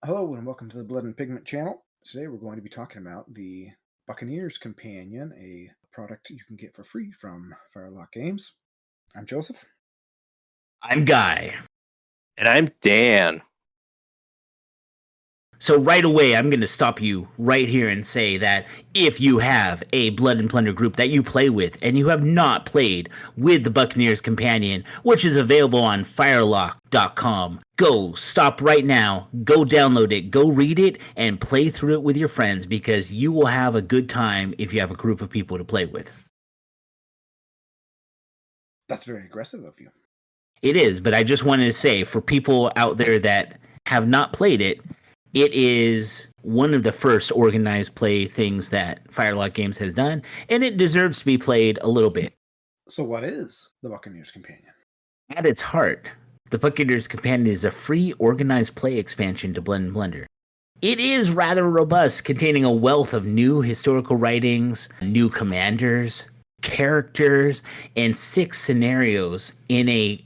Hello and welcome to the Blood and Pigment channel. Today we're going to be talking about the Buccaneer's Companion, a product you can get for free from Firelock Games. I'm Joseph. I'm Guy. And I'm Dan. So right away, I'm going to stop you right here and say that if you have a Blood and Plunder group that you play with and you have not played with the Buccaneer's Companion, which is available on firelock.com, go stop right now, go download it, go read it, and play through it with your friends because you will have a good time if you have a group of people to play with. That's very aggressive of you. It is, but I just wanted to say for people out there that have not played it, it is one of the first organized play things that Firelock Games has done, and it deserves to be played a little bit. So what is the Buccaneer's Companion? At its heart, the Buccaneer's Companion is a free organized play expansion to Blood and Plunder. It is rather robust, containing a wealth of new historical writings, new commanders, characters, and 6 scenarios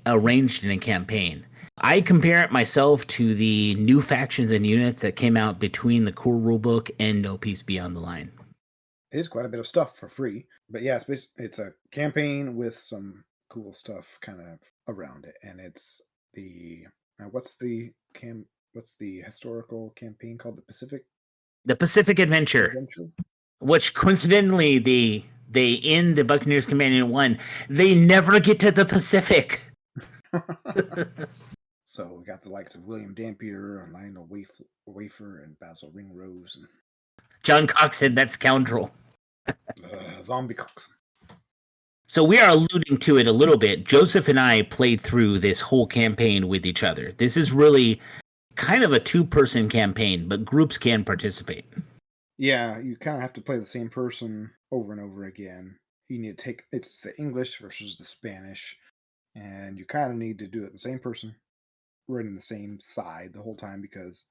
arranged in a campaign. I compare it myself to the new factions and units that came out between the core rulebook and No Peace Beyond the Line. It is quite a bit of stuff for free, but yeah, it's a campaign with some cool stuff kind of around it, and it's the what's the historical campaign called? The Pacific Adventure, which coincidentally they in the Buccaneers Companion 1, they never get to the Pacific. So we got the likes of William Dampier and Lionel Wafer and Basil Ringrose and John Coxon, that scoundrel. Zombie Coxon. So we are alluding to it a little bit. Joseph and I played through this whole campaign with each other. This is really kind of a 2-person campaign, but groups can participate. Yeah, you kind of have to play the same person over and over again. You need to it's the English versus the Spanish, and you kind of need to do it the same person running the same side the whole time because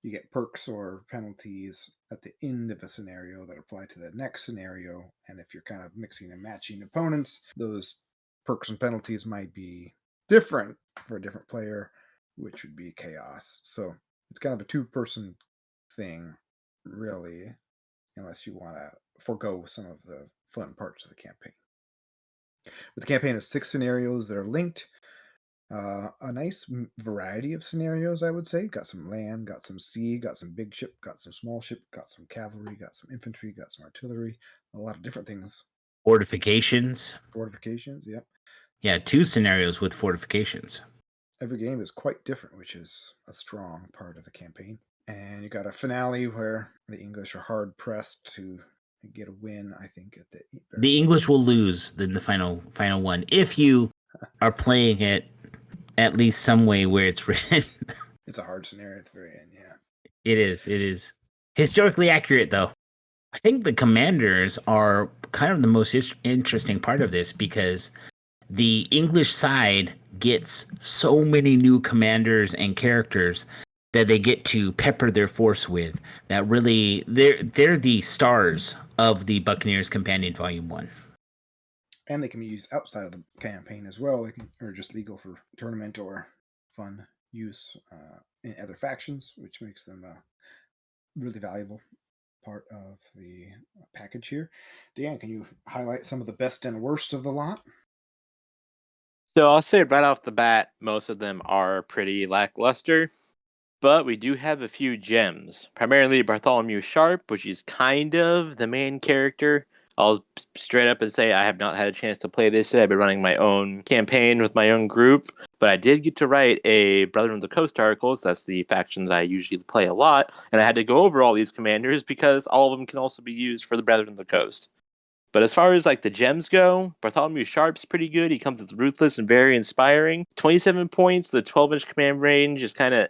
you get perks or penalties at the end of a scenario that apply to the next scenario. And if you're kind of mixing and matching opponents, those perks and penalties might be different for a different player, which would be chaos. So it's kind of a 2-person thing, really, unless you want to forego some of the fun parts of the campaign. But the campaign has 6 scenarios that are linked. A nice variety of scenarios, I would say. Got some land, got some sea, got some big ship, got some small ship, got some cavalry, got some infantry, got some artillery, a lot of different things. Fortifications, yep. Yeah, 2 scenarios with fortifications. Every game is quite different, which is a strong part of the campaign. And you got a finale where the English are hard pressed to get a win, I think. The English will lose in the final one if you are playing it at least some way where it's written. It's a hard scenario at the very end, yeah. It is. Historically accurate, though. I think the commanders are kind of the most interesting part of this because the English side gets so many new commanders and characters that they get to pepper their force with that really they're the stars of the Buccaneers Companion Volume 1. And they can be used outside of the campaign as well. Or just legal for tournament or fun use in other factions, which makes them a really valuable part of the package here. Dan, can you highlight some of the best and worst of the lot? So I'll say right off the bat, most of them are pretty lackluster. But we do have a few gems, primarily Bartholomew Sharp, which is kind of the main character. I'll straight up and say I have not had a chance to play this yet. I've been running my own campaign with my own group, but I did get to write a Brethren of the Coast articles. That's the faction that I usually play a lot, and I had to go over all these commanders because all of them can also be used for the Brethren of the Coast. But as far as like the gems go, Bartholomew Sharp's pretty good. He comes with ruthless and very inspiring. 27 points, the 12-inch command range is kind of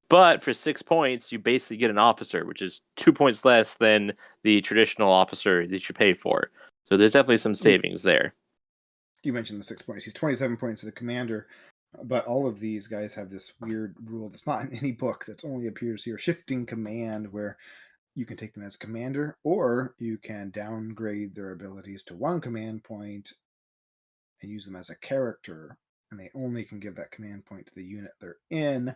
But for 6 points, you basically get an officer, which is 2 points less than the traditional officer that you pay for. So there's definitely some savings there. You mentioned the 6 points. He's 27 points as a commander, but all of these guys have this weird rule that's not in any book that only appears here, shifting command, where you can take them as commander, or you can downgrade their abilities to 1 command point and use them as a character, and they only can give that command point to the unit they're in.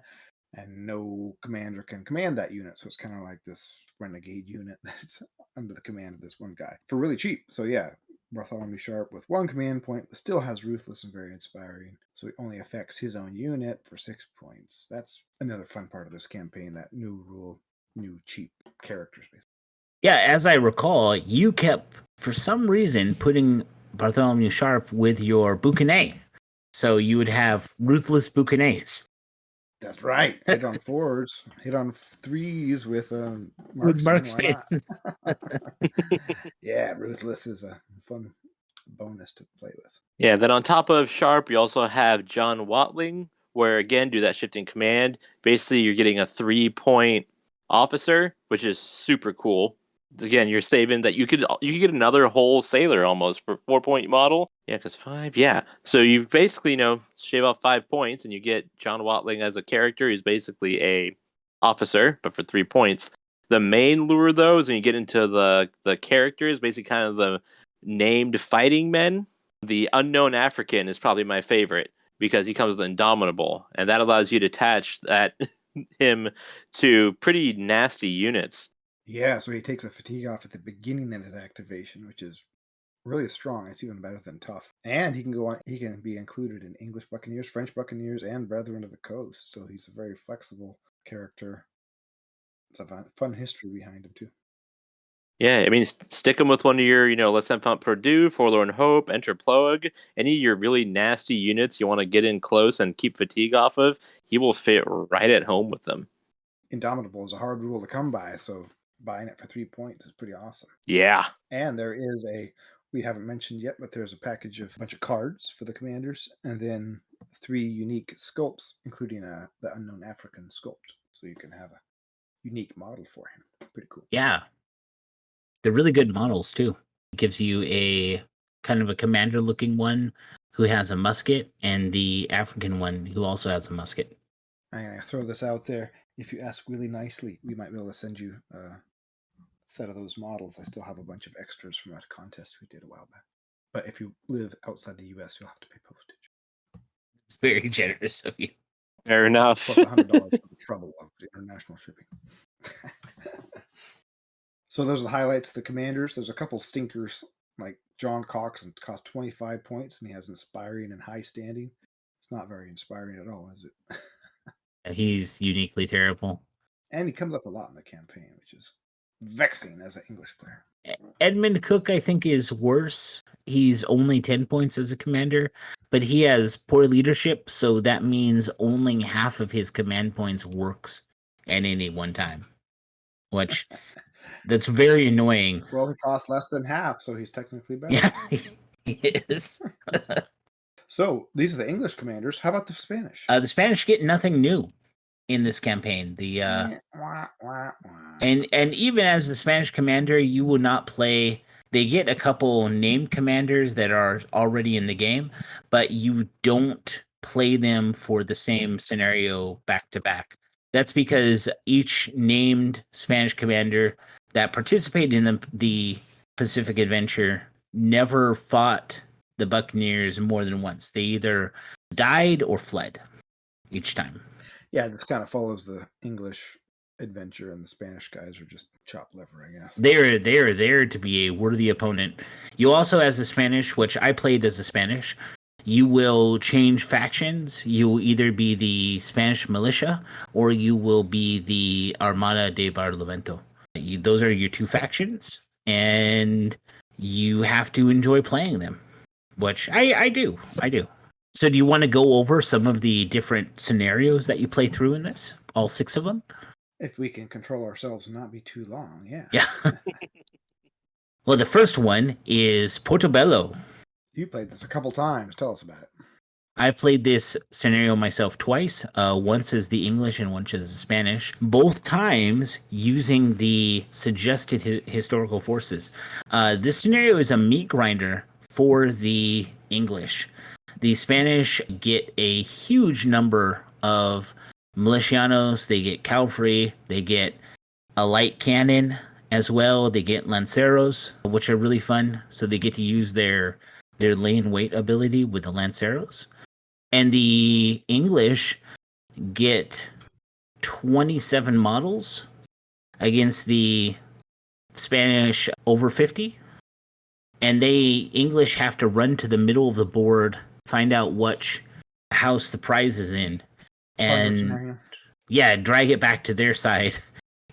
and no commander can command that unit. So it's kind of like this renegade unit that's under the command of this one guy for really cheap. So yeah, Bartholomew Sharp with 1 command point, but still has Ruthless and very inspiring. So he only affects his own unit for 6 points. That's another fun part of this campaign, that new rule, new cheap characters. Basically. Yeah, as I recall, you kept, for some reason, putting Bartholomew Sharp with your Buccaneer. So you would have Ruthless Buccaneers. That's right. Hit on 4s, hit on 3s with With Marksman. Marksman. Why not? Yeah, Ruthless is a fun bonus to play with. Yeah, then on top of Sharp, you also have John Watling, where again, do that shifting command. Basically, you're getting a 3-point officer, which is super cool. Again, you're saving that you could get another whole sailor almost for 4-point model. Yeah, because 5. Yeah, so you basically shave off 5 points, and you get John Watling as a character. He's basically a officer, but for 3 points. The main lure, though, is when you get into the characters, basically kind of the named fighting men. The Unknown African is probably my favorite because he comes with Indomitable, and that allows you to attach him to pretty nasty units. Yeah, so he takes a fatigue off at the beginning of his activation, which is really strong. It's even better than tough. And he can go on. He can be included in English Buccaneers, French Buccaneers, and Brethren of the Coast. So he's a very flexible character. It's a fun history behind him too. Yeah, I mean, stick him with one of your, Let's Enfant Purdue, Forlorn Hope, Enter Ploeg, any of your really nasty units you want to get in close and keep fatigue off of, he will fit right at home with them. Indomitable is a hard rule to come by, so buying it for 3 points is pretty awesome. Yeah. And there is we haven't mentioned yet, but there's a package of a bunch of cards for the commanders, and then 3 unique sculpts, including the Unknown African sculpt. So you can have a unique model for him. Pretty cool. Yeah. They're really good models, too. It gives you a kind of a commander-looking one who has a musket, and the African one who also has a musket. I'm going to throw this out there. If you ask really nicely, we might be able to send you a set of those models. I still have a bunch of extras from a contest we did a while back. But if you live outside the U.S., you'll have to pay postage. It's very generous of you. Fair enough. Plus $100 for the trouble of the international shipping. So those are the highlights of the commanders. There's a couple stinkers, like John Cox, and costs 25 points, and he has inspiring and high standing. It's not very inspiring at all, is it? He's uniquely terrible. And he comes up a lot in the campaign, which is vexing as an English player. Edmund Cook, I think, is worse. He's only 10 points as a commander, but he has poor leadership, so that means only half of his command points works at any one time, which that's very annoying. Well, he costs less than half, so he's technically better. Yeah, he is. So these are the English commanders. How about the Spanish? The Spanish get nothing new in this campaign. And even as the Spanish commander, you will not play. They get a couple named commanders that are already in the game, but you don't play them for the same scenario back to back. That's because each named Spanish commander that participated in the Pacific Adventure never fought the Buccaneers more than once. They either died or fled each time. Yeah, this kind of follows the English adventure, and the Spanish guys are just chopped liver, I guess. They're there to be a worthy opponent. You also, as a Spanish, which I played as a Spanish, you will change factions. You will either be the Spanish militia or you will be the Armada de Barlovento. Those are your 2 factions, and you have to enjoy playing them, which I do. So do you want to go over some of the different scenarios that you play through in this? All 6 of them? If we can control ourselves and not be too long, yeah. Yeah. Well, the first one is Portobello. You played this a couple times. Tell us about it. I've played this scenario myself twice, once as the English and once as the Spanish, both times using the suggested historical forces. This scenario is a meat grinder for the English. The Spanish get a huge number of milicianos, they get cavalry, they get a light cannon as well, they get lanceros, which are really fun, so they get to use their lay in wait ability with the lanceros. And the English get 27 models against the Spanish over 50. And they English have to run to the middle of the board, find out which house the prize is in, and drag it back to their side.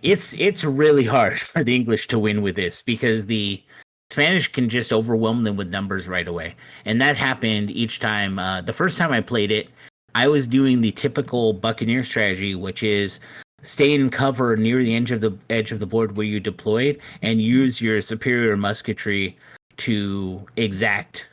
It's really hard for the English to win with this because the Spanish can just overwhelm them with numbers right away, and that happened each time. The first time I played it, I was doing the typical Buccaneer strategy, which is stay in cover near the edge of the board where you deployed, and use your superior musketry to exact,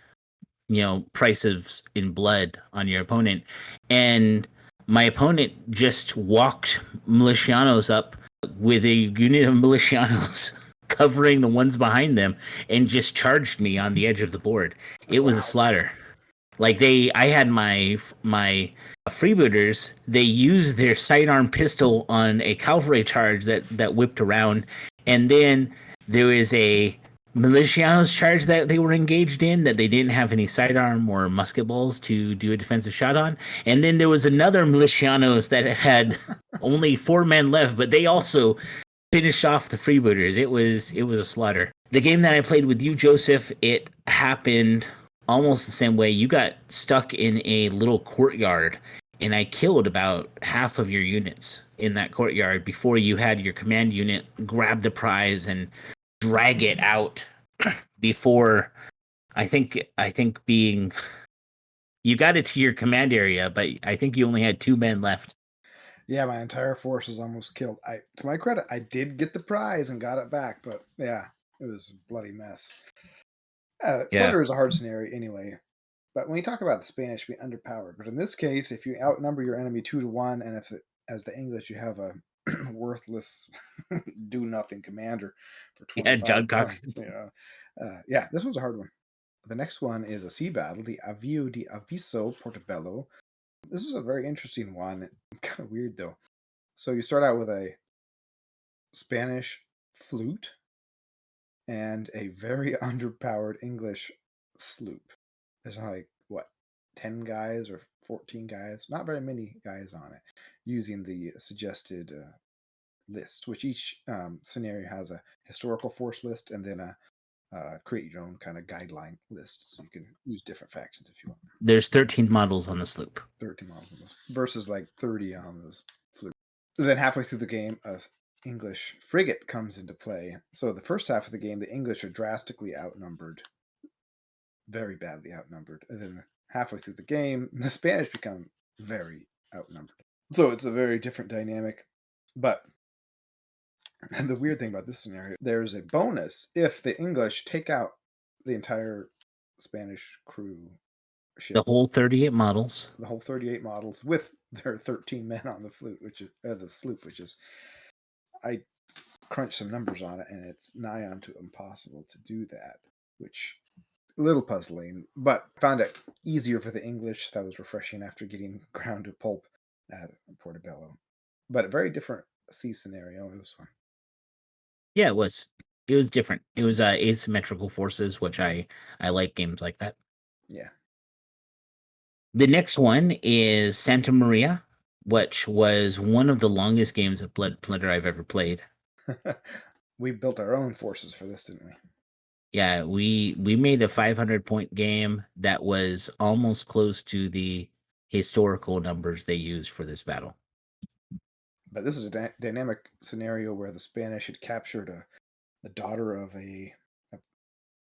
prices in blood on your opponent. And my opponent just walked Milicianos up with a unit of Milicianos covering the ones behind them and just charged me on the edge of the board. It was a slaughter. Like I had my freebooters, they used their sidearm pistol on a cavalry charge that whipped around, and then there was a Milicianos charge that they were engaged in that they didn't have any sidearm or musket balls to do a defensive shot on. And then there was another Milicianos that had only 4 men left, but they also finished off the freebooters. It was a slaughter. The game that I played with you, Joseph, it happened almost the same way. You got stuck in a little courtyard, and I killed about half of your units in that courtyard before you had your command unit grab the prize and drag it out before I think being you got it to your command area, but I think you only had 2 men left. Yeah, my entire force was almost killed. To my credit, I did get the prize and got it back, but yeah, it was a bloody mess. Plunder is a hard scenario anyway. But when you talk about the Spanish being underpowered, but in this case, if you outnumber your enemy 2-1, and as the English you have a worthless do-nothing commander for 25 points. This one's a hard one. The next one is a sea battle, the Avio di Aviso Portobello. This is a very interesting one. Kind of weird, though. So you start out with a Spanish flute and a very underpowered English sloop. There's like, 10 guys or 14 guys? Not very many guys on it, using the suggested list, which each scenario has a historical force list and then a create your own kind of guideline list, so you can use different factions if you want. There's 13 models on the sloop. 13 models on this versus like 30 on the sloop. Then halfway through the game, a English frigate comes into play. So the first half of the game, the English are drastically outnumbered, very badly outnumbered, and then halfway through the game, the Spanish become very outnumbered. So it's a very different dynamic. But the weird thing about this scenario, there's a bonus if the English take out the entire Spanish crew ship. The whole 38 models. The whole 38 models with their 13 men on the flute, which is the sloop, which is, I crunched some numbers on it, and it's nigh on to impossible to do that, which a little puzzling, but found it easier for the English. That was refreshing after getting ground to pulp at Portobello. But a very different sea scenario. It was fun. Yeah, it was. It was different. It was asymmetrical forces, which I like games like that. Yeah. The next one is Santa Maria, which was one of the longest games of Plunder I've ever played. We built our own forces for this, didn't we? Yeah, we made a 500-point game that was almost close to the historical numbers they used for this battle. But this is a dynamic scenario where the Spanish had captured the daughter of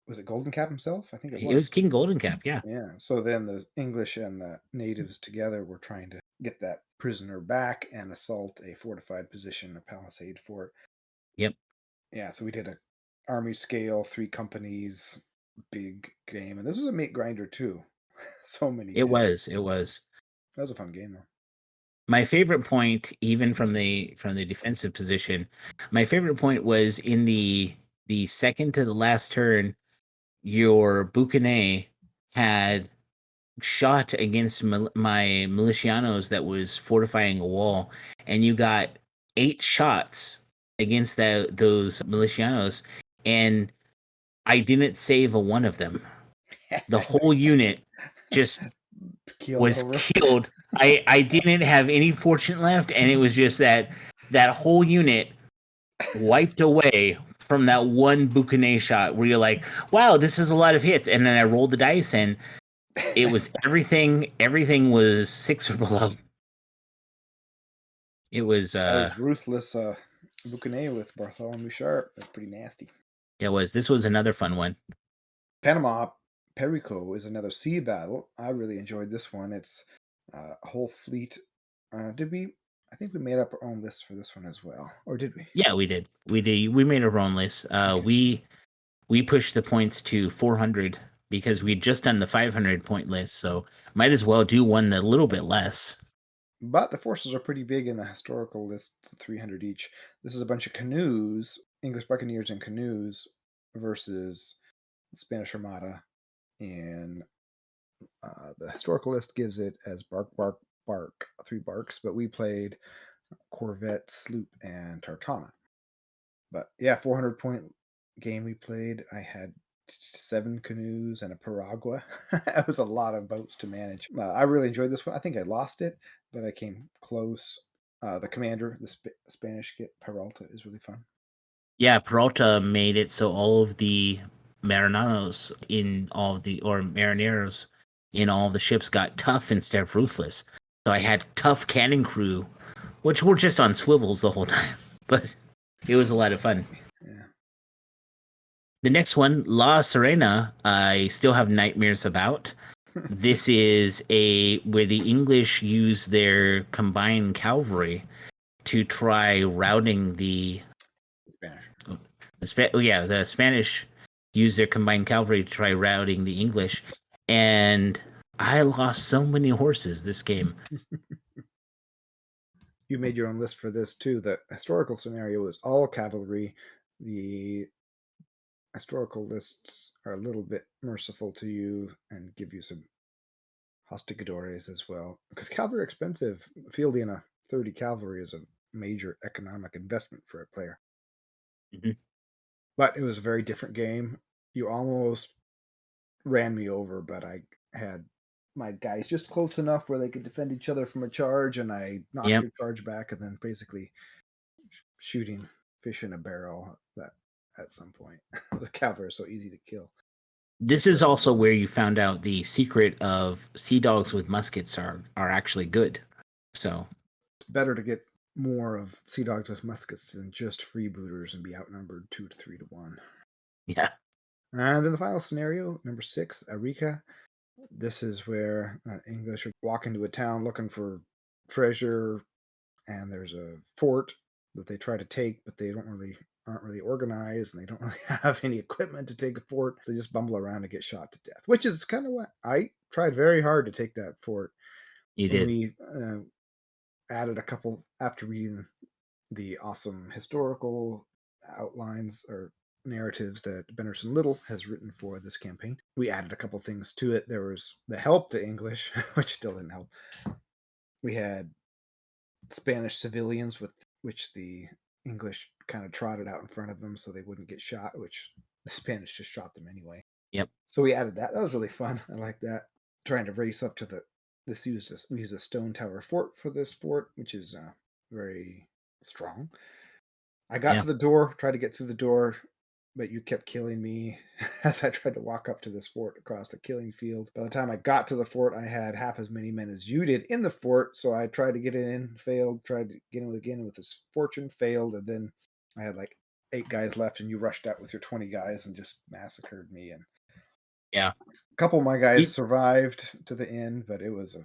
was it Golden Cap himself? I think it was. It was King Golden Cap, yeah. Yeah. So then the English and the natives together were trying to get that prisoner back and assault a fortified position, a palisade fort. Yep. Yeah, so we did a army scale, 3 companies, big game. And this was a meat grinder too. So many. It was. That was a fun game though. My favorite point, even from the defensive position, my favorite point was in the second to the last turn, your Buccaneer had shot against my Milicianos that was fortifying a wall, and you got 8 shots against those Milicianos, and I didn't save a one of them. The whole unit just was killed I didn't have any fortune left, and it was just that whole unit wiped away from that one Buccaneer shot where you're like, wow, this is a lot of hits. And then I rolled the dice and it was everything was 6 or below. It was That was ruthless Buccaneer with Bartholomew Sharp. That's pretty nasty. this was another fun one. Panama Perico is another sea battle. I really enjoyed this one. It's a whole fleet. I think we made up our own list for this one as well, or did we? Yeah, we did. We made our own list. Okay. We pushed the points to 400 because we'd just done the 500 point list, so might as well do one a little bit less. But the forces are pretty big in the historical list, 300 each. This is a bunch of canoes, English buccaneers and canoes, versus the Spanish Armada. And the historical list gives it as bark, 3 barks, but we played corvette, sloop, and tartana. But yeah, 400 point game we played. I had 7 canoes and a piragua. It was a lot of boats to manage. I really enjoyed this one. I think I lost it, but I came close. The commander, the Spanish kit Peralta, is really fun. Yeah, Peralta made it so all of the marineros in all of the ships got tough instead of ruthless. So I had tough cannon crew, which were just on swivels the whole time, but it was a lot of fun. Yeah. The next one, La Serena, I still have nightmares about. This is where the English use their combined cavalry to try routing the Spanish. The Spanish use their combined cavalry to try routing the English, and I lost so many horses this game. You made your own list for this too. The historical scenario was all cavalry. The historical lists are a little bit merciful to you and give you some hostigadores as well, because cavalry are expensive. Fielding a 30 cavalry is a major economic investment for a player. Mm-hmm. But it was a very different game. You almost ran me over, but I had my guys just close enough where they could defend each other from a charge, and I knocked your charge back, and then basically shooting fish in a barrel that at some point. The cavalry are so easy to kill. This is also where you found out the secret of sea dogs with muskets are actually good. So it's better to get more of sea dogs with muskets than just freebooters and be outnumbered 2 to 3 to 1. Yeah. And then the final scenario, number 6, Eureka. This is where English walk into a town looking for treasure, and there's a fort that they try to take, but they aren't really organized, and they don't really have any equipment to take a fort. They just bumble around and get shot to death, which is kind of what I tried very hard to take that fort. You did. We added a couple after reading the awesome historical outlines or narratives that Benderson Little has written for this campaign. We added a couple things to it. There was the help the English, which still didn't help. We had Spanish civilians with which the English kind of trotted out in front of them so they wouldn't get shot, which the Spanish just shot them anyway. Yep. So we added that. That was really fun. I like that. Trying to race up to we used a stone tower fort for this fort, which is very strong. I got to the door, tried to get through the door, but you kept killing me as I tried to walk up to this fort across the killing field. By the time I got to the fort, I had half as many men as you did in the fort, so I tried to get in, failed, tried to get in again with this fortune, failed, and then I had like 8 guys left, and you rushed out with your 20 guys and just massacred me. And yeah, a couple of my guys survived to the end, but it was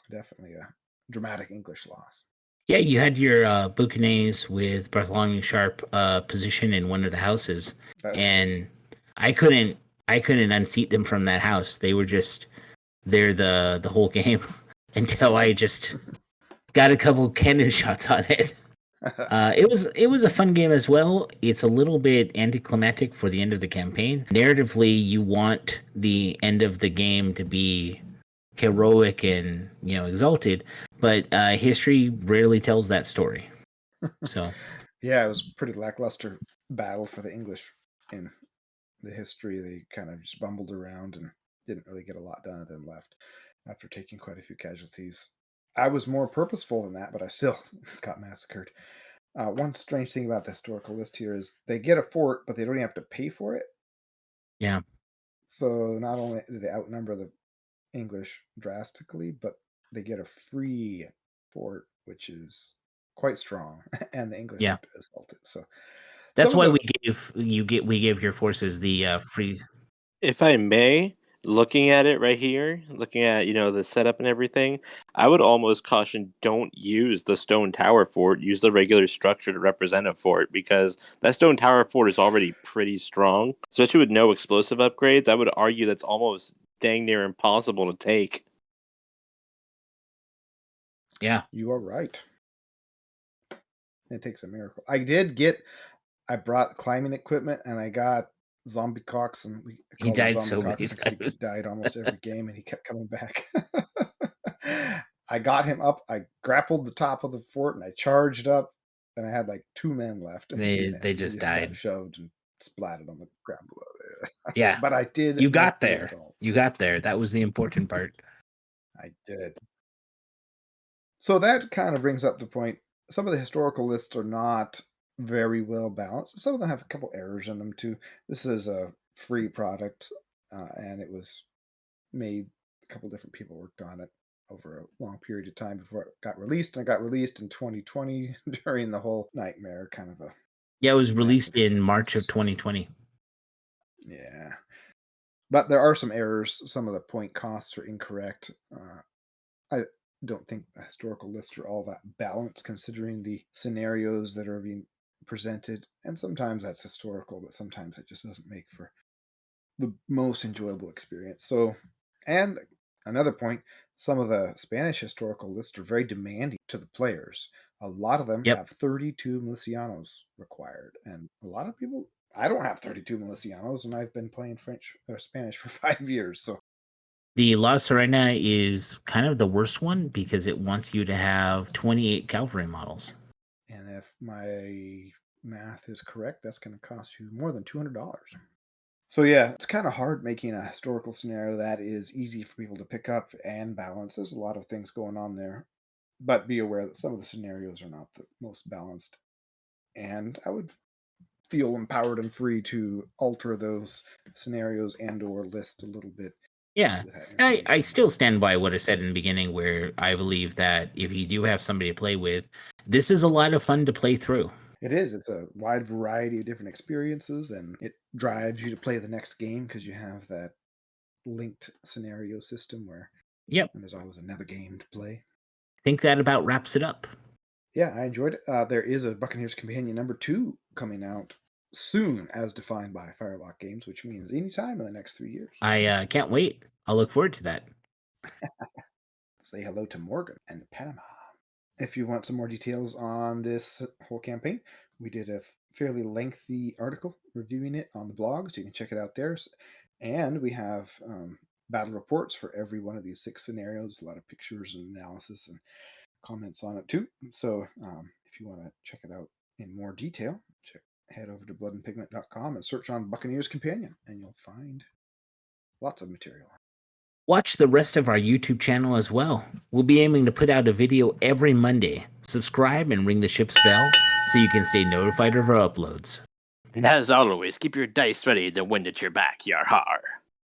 definitely a dramatic English loss. Yeah, you had your Buccaneers with Bartholomew Sharp position in one of the houses, and I couldn't unseat them from that house. They were just there the whole game until I just got a couple cannon shots on it. It was a fun game as well. It's a little bit anticlimactic for the end of the campaign. Narratively, you want the end of the game to be heroic and exalted, but history rarely tells that story. So yeah, it was a pretty lackluster battle for the English in the history. They kind of just bumbled around and didn't really get a lot done and then left after taking quite a few casualties. I was more purposeful than that, but I still got massacred. One strange thing about the historical list here is they get a fort, but they don't even have to pay for it. Yeah. So not only do they outnumber the English drastically, but they get a free fort, which is quite strong, and the English Yeah. have to assault it. So That's some of why the we gave your forces the free. If I may, looking at it right here, looking at, the setup and everything, I would almost caution don't use the stone tower fort. Use the regular structure to represent a fort because that stone tower fort is already pretty strong. Especially with no explosive upgrades, I would argue that's almost dang near impossible to take. Yeah. you are right. It takes a miracle. I brought climbing equipment and I got zombie cocks, and we He called him died zombie so many cocks because he times. died almost every game and he kept coming back. I got him up, I grappled the top of the fort and I charged up, and I had like 2 men left in the unit, They and he just just got died. shoved and splatted on the ground below. Yeah. But I did You make got the there. assault. You got there. That was the important part. I did. So that kind of brings up the point. Some of the historical lists are not very well balanced. Some of them have a couple errors in them too. This is a free product, and it was made. A couple different people worked on it over a long period of time before it got released. And it got released in 2020 during the whole nightmare, kind of a Yeah, it was mess released of in March of things. 2020. Yeah, but there are some errors. Some of the point costs are incorrect. I don't think the historical lists are all that balanced considering the scenarios that are being presented. And sometimes that's historical, but sometimes it just doesn't make for the most enjoyable experience. So, and another point, some of the Spanish historical lists are very demanding to the players. A lot of them Yep. have 32 milicianos required. And a lot of people, I don't have 32 milicianos, and I've been playing French or Spanish for 5 years. So, The La Serena is kind of the worst one because it wants you to have 28 cavalry models. and if my math is correct, that's going to cost you more than $200. So yeah, it's kind of hard making a historical scenario that is easy for people to pick up and balance. There's a lot of things going on there, but be aware that some of the scenarios are not the most balanced. And I would feel empowered and free to alter those scenarios and or list a little bit Yeah. with that I information. still stand by what I said in the beginning, where I believe that if you do have somebody to play with, this is a lot of fun to play through. It is. It's a wide variety of different experiences, and it drives you to play the next game because you have that linked scenario system where Yep. and there's always another game to play. I think that about wraps it up. Yeah, I enjoyed it. There is a Buccaneers Companion #2 coming out soon, as defined by Firelock Games, which means anytime in the next 3 years. I can't wait. I'll look forward to that. Say hello to Morgan and Panama. If you want some more details on this whole campaign, we did a fairly lengthy article reviewing it on the blog, so you can check it out there. And we have battle reports for every one of these 6 scenarios, a lot of pictures and analysis and comments on it too. So if you want to check it out in more detail, head over to bloodandpigment.com and search on Buccaneers Companion, and you'll find lots of material. Watch the rest of our YouTube channel as well. We'll be aiming to put out a video every Monday. Subscribe and ring the ship's bell so you can stay notified of our uploads. And as always, keep your dice ready. The wind at your back, yar har.